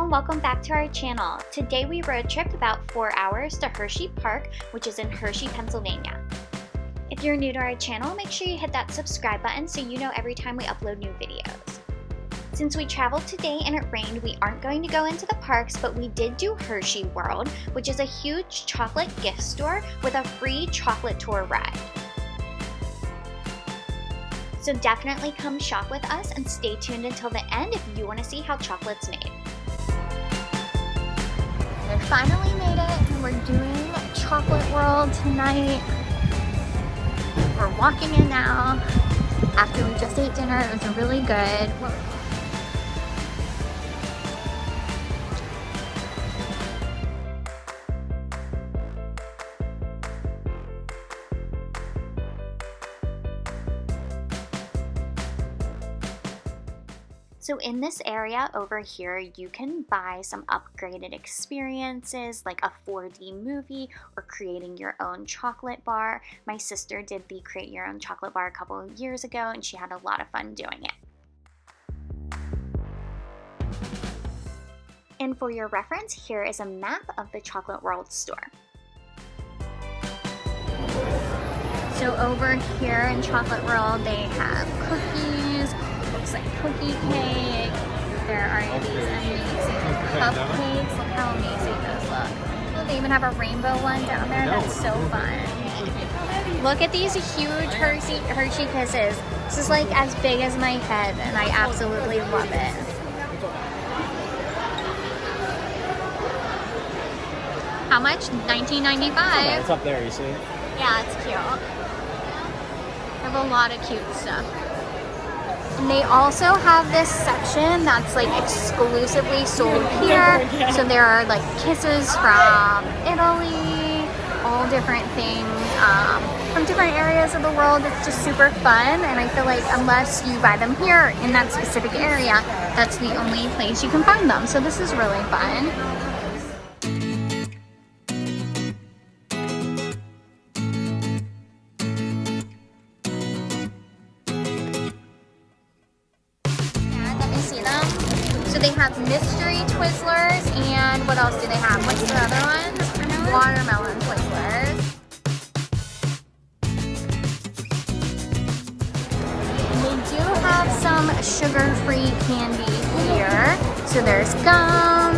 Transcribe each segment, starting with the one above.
and welcome back to our channel. Today we road tripped about 4 hours to Hershey Park, which is in Hershey, Pennsylvania. If you're new to our channel, make sure you hit that subscribe button so you know every time we upload new videos. Since we traveled today and it rained, we aren't going to go into the parks, but we did do Hershey World, which is a huge chocolate gift store with a free chocolate tour ride. So definitely come shop with us and stay tuned until the end if you want to see how chocolate's made. We finally made it and we're doing Chocolate World tonight. We're walking in now after we just ate dinner. It was really good. So in this area over here, you can buy some upgraded experiences like a 4D movie or creating your own chocolate bar. My sister did the Create Your Own Chocolate Bar a couple of years ago and she had a lot of fun doing it. And for your reference, here is a map of the Chocolate World store. So over here in Chocolate World, they have cookies. Looks like cookie cake. There are these amazing cupcakes. Look how amazing those look. Oh, they even have a rainbow one down there. That's so fun. Look at these huge Hershey Kisses. This is like as big as my head and I absolutely love it. How much? $19.95. Yeah, it's up there, you see? Yeah, it's cute. They have a lot of cute stuff. And they also have this section that's like exclusively sold here. So there are like kisses from Italy, all different things from different areas of the world. It's just super fun. And I feel like unless you buy them here in that specific area, that's the only place you can find them. So this is really fun. So they have mystery Twizzlers, and what else do they have? What's the other one? Watermelon Twizzlers. And they do have some sugar-free candy here. So there's gum,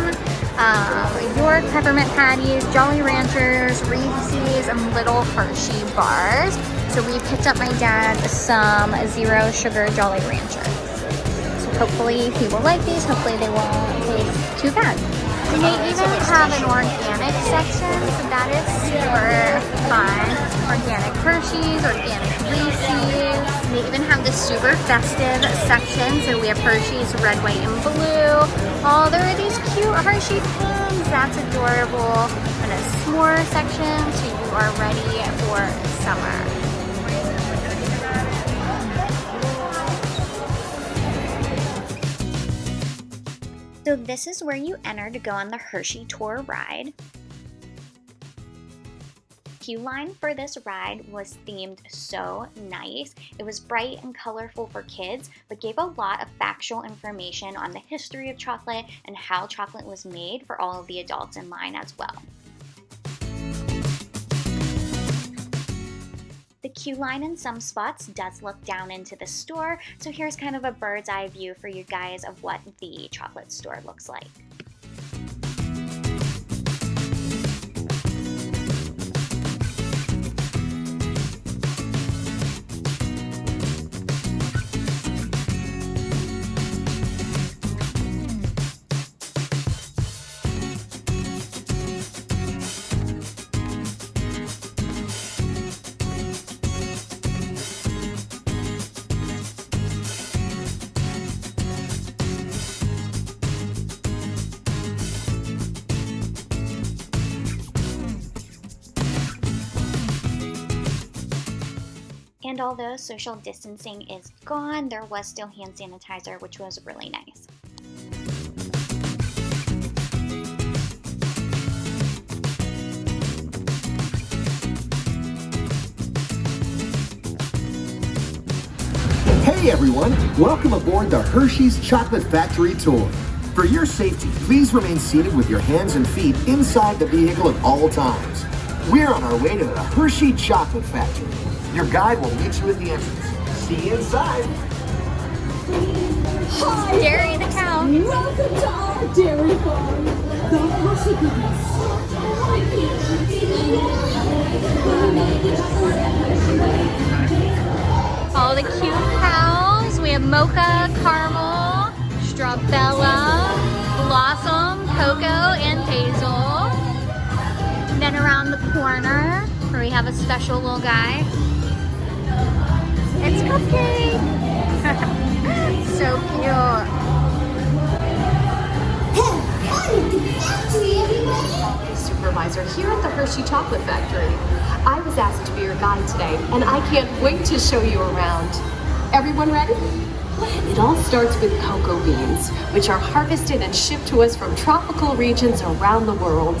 York peppermint patties, Jolly Ranchers, Reese's, and little Hershey bars. So we picked up my dad some zero sugar Jolly Ranchers. Hopefully he will like these. Hopefully they won't taste too bad. And they even have an organic section, so that is super fun. Organic Hershey's, organic Reese's. They even have this super festive section. So we have Hershey's red, white, and blue. Oh, there are these cute Hershey pins. That's adorable. And a s'more section, so you are ready for summer. So this is where you enter to go on the Hershey Tour ride. Queue line for this ride was themed so nice. It was bright and colorful for kids, but gave a lot of factual information on the history of chocolate and how chocolate was made for all of the adults in line as well. The queue line in some spots does look down into the store, so here's kind of a bird's eye view for you guys of what the chocolate store looks like. And although social distancing is gone, there was still hand sanitizer, which was really nice. Hey everyone, welcome aboard the Hershey's Chocolate Factory Tour. For your safety, please remain seated with your hands and feet inside the vehicle at all times. We're on our way to the Hershey Chocolate Factory. Your guide will meet you at the entrance. See you inside. Hi, Dairy the cow. welcome to our dairy farm, the Hershey Goodness. All the cute cows. We have mocha, caramel, strabella, blossom, cocoa, and hazel. And then around the corner, where we have a special little guy, it's Cupcake. So cute. Supervisor here at the Hershey Chocolate Factory. I was asked to be your guide today, and I can't wait to show you around. Everyone ready? It all starts with cocoa beans, which are harvested and shipped to us from tropical regions around the world.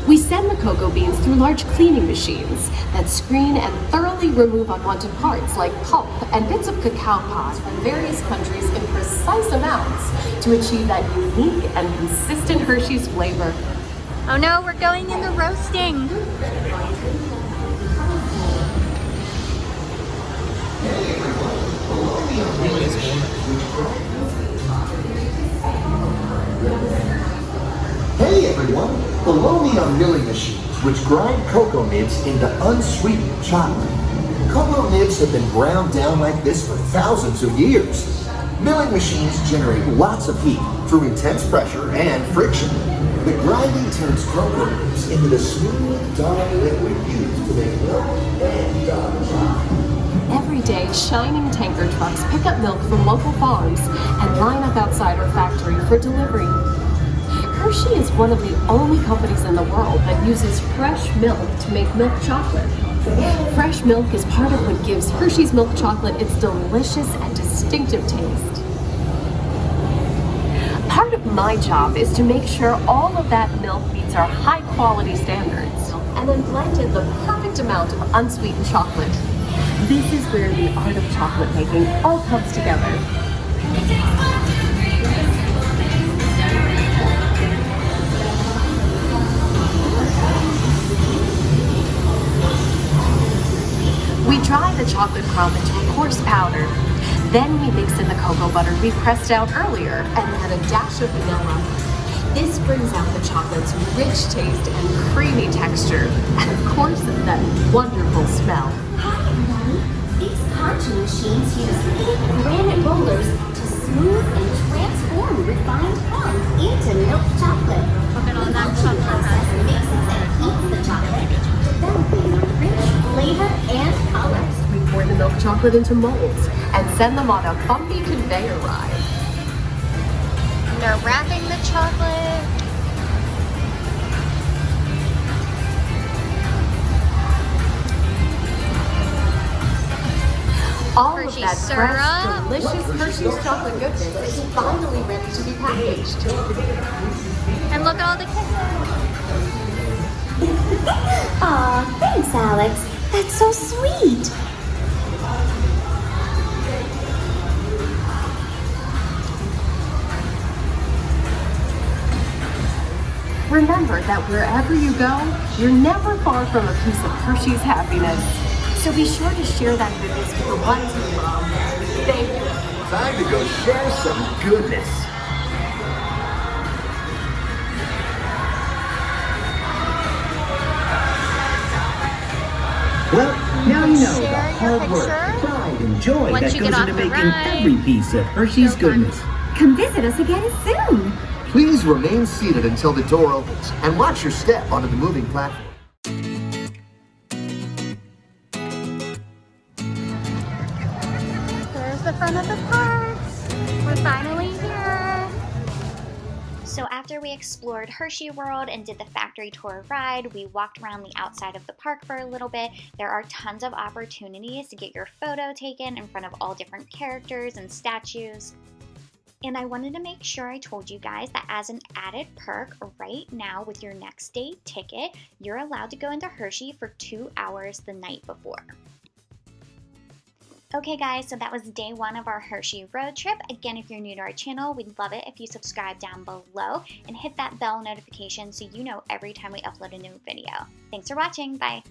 We send the cocoa beans through large cleaning machines that screen and thoroughly remove unwanted parts like pulp and bits of cacao pods from various countries in precise amounts to achieve that unique and consistent Hershey's flavor. Oh no, we're going into roasting. Hey everyone, below me are milling machines which grind cocoa nibs into unsweetened chocolate. Cocoa nibs have been ground down like this for thousands of years. Milling machines generate lots of heat through intense pressure and friction. The grinding turns cocoa nibs into the smooth, dark liquid used to make milk and dark chocolate. Every day, shining tanker trucks pick up milk from local farms and line up outside our factory for delivery. Hershey is one of the only companies in the world that uses fresh milk to make milk chocolate. Fresh milk is part of what gives Hershey's milk chocolate its delicious and distinctive taste. Part of my job is to make sure all of that milk meets our high quality standards and then blend in the perfect amount of unsweetened chocolate. This is where the art of chocolate making all comes together. We dry the chocolate crumb into a coarse powder. Then we mix in the cocoa butter we pressed out earlier and add a dash of vanilla. This brings out the chocolate's rich taste and creamy texture, and of course, that wonderful smell. Hi everyone! These conching machines use thick granite rollers to smooth and transform refined crumbs into milk chocolate. Look at all that The conching chocolate. process mixes and heats the chocolate, developing a rich flavor and color. We pour the milk chocolate into molds and send them on a bumpy conveyor ride. And they're wrapping the chocolate. All Hershey of that syrup. fresh, delicious Hershey's chocolate goodness is finally ready to be packaged. And look at all the kisses. Aw, thanks Alex. That's so sweet. Remember that wherever you go, you're never far from a piece of Hershey's happiness. So be sure to share that goodness with the ones you love. Thank you. Time to go share some goodness. Well, now you know the Share your hard work, picture pride, and joy once that you goes get off into the making ride. every piece of Hershey's So fun. goodness. Come visit us again soon. Please remain seated until the door opens and watch your step onto the moving platform. There's the front of the park. We're finally here. So after we explored Hershey World and did the factory tour ride, we walked around the outside of the park for a little bit. There are tons of opportunities to get your photo taken in front of all different characters and statues. And I wanted to make sure I told you guys that as an added perk right now with your next day ticket, you're allowed to go into Hershey for 2 hours the night before. Okay guys, so that was day 1 of our Hershey road trip. Again, if you're new to our channel, we'd love it if you subscribe down below and hit that bell notification so you know every time we upload a new video. Thanks for watching, bye!